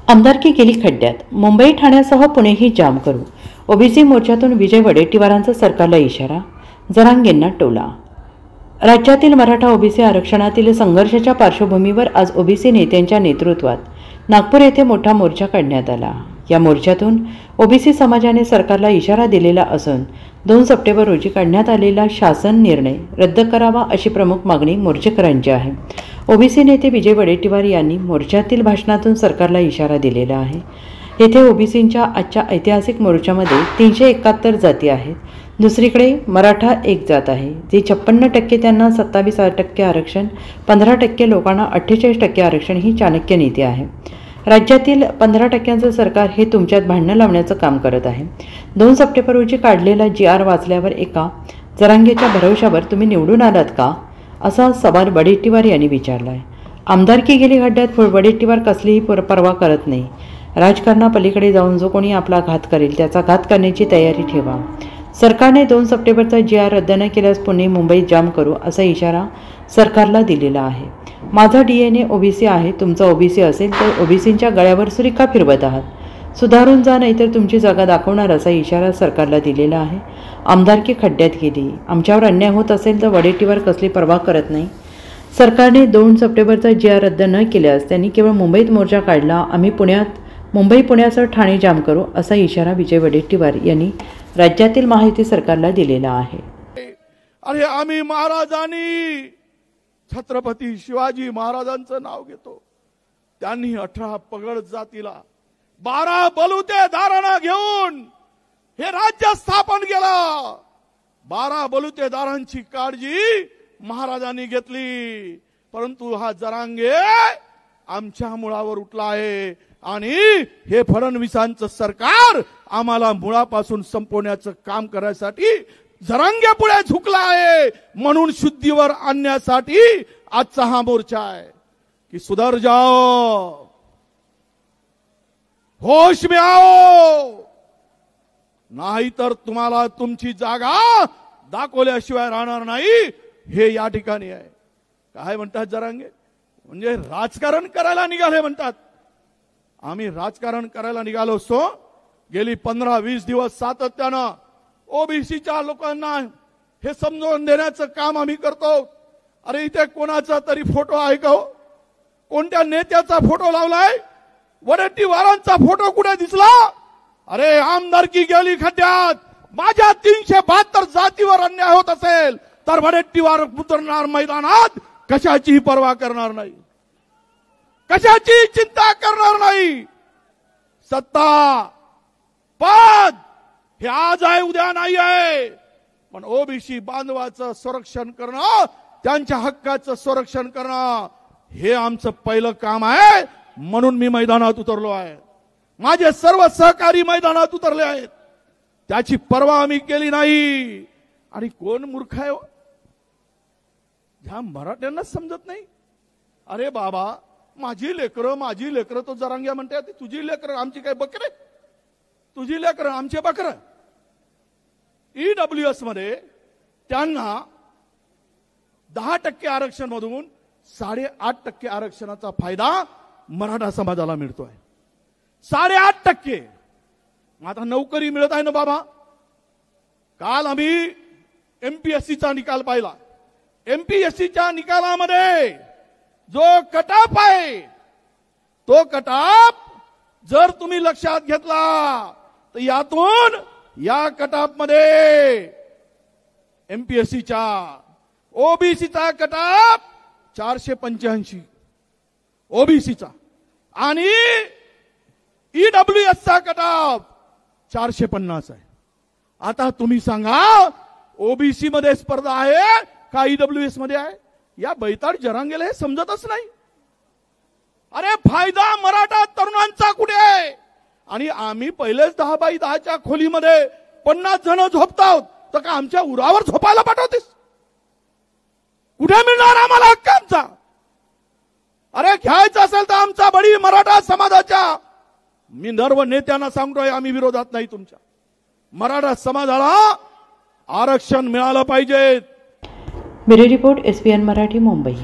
आमदारकी गेली खड्ड्यात. मुंबई ठाण्यासह पुणेही जाम करू. ओबीसी मोर्चातून विजय वडेट्टीवारांचा सरकारला इशारा. जरांगेंना टोला. राज्यातील मराठा ओबीसी आरक्षणातील संघर्षाच्या पार्श्वभूमीवर आज ओबीसी नेत्यांच्या नेतृत्वात नागपूर येथे मोठा मोर्चा काढण्यात आला. या मोर्चातून ओबीसी समाजाने सरकारला इशारा दिलेला असून 2 सप्टेंबर रोजी काढण्यात आलेला शासन निर्णय रद्द करावा अशी प्रमुख मागणी मोर्चेकरांची आहे. ओबीसी नेते विजय वडेट्टीवार यांनी मोर्चातील भाषणातून सरकारला इशारा दिलेला आहे. येथे ओबीसींच्या आजच्या ऐतिहासिक मोर्चामध्ये 371 जाती आहेत. दुसरीकडे मराठा एक जात आहे, जे 56% त्यांना 27% आरक्षण, 15% लोकांना 48% आरक्षण ही चाणक्य नीती आहे. राज्यातील 15% सरकार हे तुमच्यात भांडणं लावण्याचं काम करत आहे. 2 सप्टेंबर रोजी काढलेला GR वाचल्यावर एका जरांगेच्या भरवशावर तुम्ही निवडून आलात का, असा सवाल वडेट्टीवार यांनी विचारला आहे. आमदारकी गेली खड्ड्यात. वडेट्टीवार कसलीही पर्वा करत नाही. राजकारणापलीकडे जाऊन जो कोणी आपला घात करेल त्याचा घात करण्याची तयारी ठेवा. सरकारने 2 सप्टेंबरचा GR रद्द न केल्यास पुणे मुंबईत जाम करू असा इशारा सरकारला दिलेला आहे. माझा DNA ओबीसी आहे. तुमचा ओबीसी असेल तर ओबीसींच्या गळ्यावर सुरी का फिरवत आहात? सुधारून जा, नाहीतर तुमची जागा दाखवणार असा इशारा सरकारला दिलेला आहे. आमदारकी खड्ड्यात गेली. आमच्यावर अन्याय होत असेल तर वडेट्टीवार कसली पर्वा करत नाही. सरकारने 2 सप्टेंबरचा GR रद्द न केल्यास त्यांनी केवळ मुंबईत मोर्चा काढला. आम्ही मुंबई पुण्यासह ठाणे जाम करू असा इशारा विजय वडेट्टीवार यांनी राज्यातील माहिती सरकारला दिलेला आहे. अरे आम्ही महाराजांनी छत्रपती शिवाजी महाराजांचं नाव घेतो. त्यांनी 18 पगड जातीला 12 बलुते दारांना घेऊन हे राज्य स्थापन केलं. 12 बलुतेदारांची काळजी महाराजांनी घेतली. परंतु हा जरांगे आमच्या मुळावर उठला आहे आणि हे फडणवीसांचं सरकार आम्हाला मुळापासून संपवण्याचं काम करण्यासाठी जरांगे पुढे झुकला आहे. म्हणून शुद्धीवर आणण्यासाठी आजचा हा मोर्चा आहे की सुधर जाओ, होश में आओ, नाहीतर तुम्हाला तुमची जागा दाखवल्याशिवाय राहणार नाही. हे या ठिकाणी आहे. काय म्हणतात जरांगे? म्हणजे राजकारण करायला निघाले म्हणतात. आम्ही राजकारण करायला निघालो असतो. गेली 15-20 दिवस सातत्यानं ओबीसीच्या लोकांना हे समजावून देण्याचं काम आम्ही करतो. अरे इथे कोणाचा तरी फोटो आहे का? कोणत्या नेत्याचा फोटो लावलाय? वडेट्टीवारांचा फोटो कुठे दिसला? अरे आमदारकी गेली खड्ड्यात. माझ्या 372 जातीवर अन्याय होत असेल तर वडेट्टीवार उतरणार मैदानात, कशाचीही पर्वा करणार नाही, कशाची चिंता करणार नाही. सत्ता पद हे आज आहे उद्या नाही आहे. पण ओबीसी बांधवाचं संरक्षण करणं, त्यांच्या हक्काचं संरक्षण करणं हे आमचं पहिलं काम आहे. म्हणून मी मैदानात उतरलो आहे. माझे सर्व सहकारी मैदानात उतरले आहेत. त्याची पर्वा आम्ही केली नाही. आणि कोण मूर्ख आहे? ह्या मराठ्यांना समजत नाही. अरे बाबा, माझी लेकरं तो जरांगे म्हणते, तुझी लेकरं आमची काय बकरे? तुझी लेकरं आमचे बकरं. EWS मध्ये त्यांना 10% आरक्षण मधून 8.5% आरक्षणाचा फायदा मराठा समाजाला मिळतोय. 8.5%. आता नोकरी मिळत आहे ना बाबा. काल आम्ही MPSCचा निकाल पाहिला. MPSCच्या निकालामध्ये जो कटाप आहे तो कटाप जर तुम्ही लक्षात घेतला तर यातून या कटाप मध्ये MPSCच्या ओबीसीचा कटाप 485 ओबीसीचा आणि EWSचा कटाप 450 आहे. आता तुम्ही सांगा ओबीसी मध्ये स्पर्धा आहे का EWS मध्ये आहे? या बैताड जरांगेला हे समजतच नाही. अरे फायदा मराठा तरुणांचा कुठे आहे? आणि आम्ही पहिलेच 10x10च्या खोलीमध्ये 50 जण झोपतात तर का आमच्या उरावर झोपायला पाठवतेस? कुठे मिळणार आम्हाला हक्क आमचा? अरे घ्यायचा असेल तर आमचा बडी मराठा समाजाच्या, मी सर्व नेत्यांना सांगतोय, आम्ही विरोधात नाही. तुमच्या मराठा समाजाला आरक्षण मिळालं पाहिजे. Bureau report SBN Marathi, Mumbai.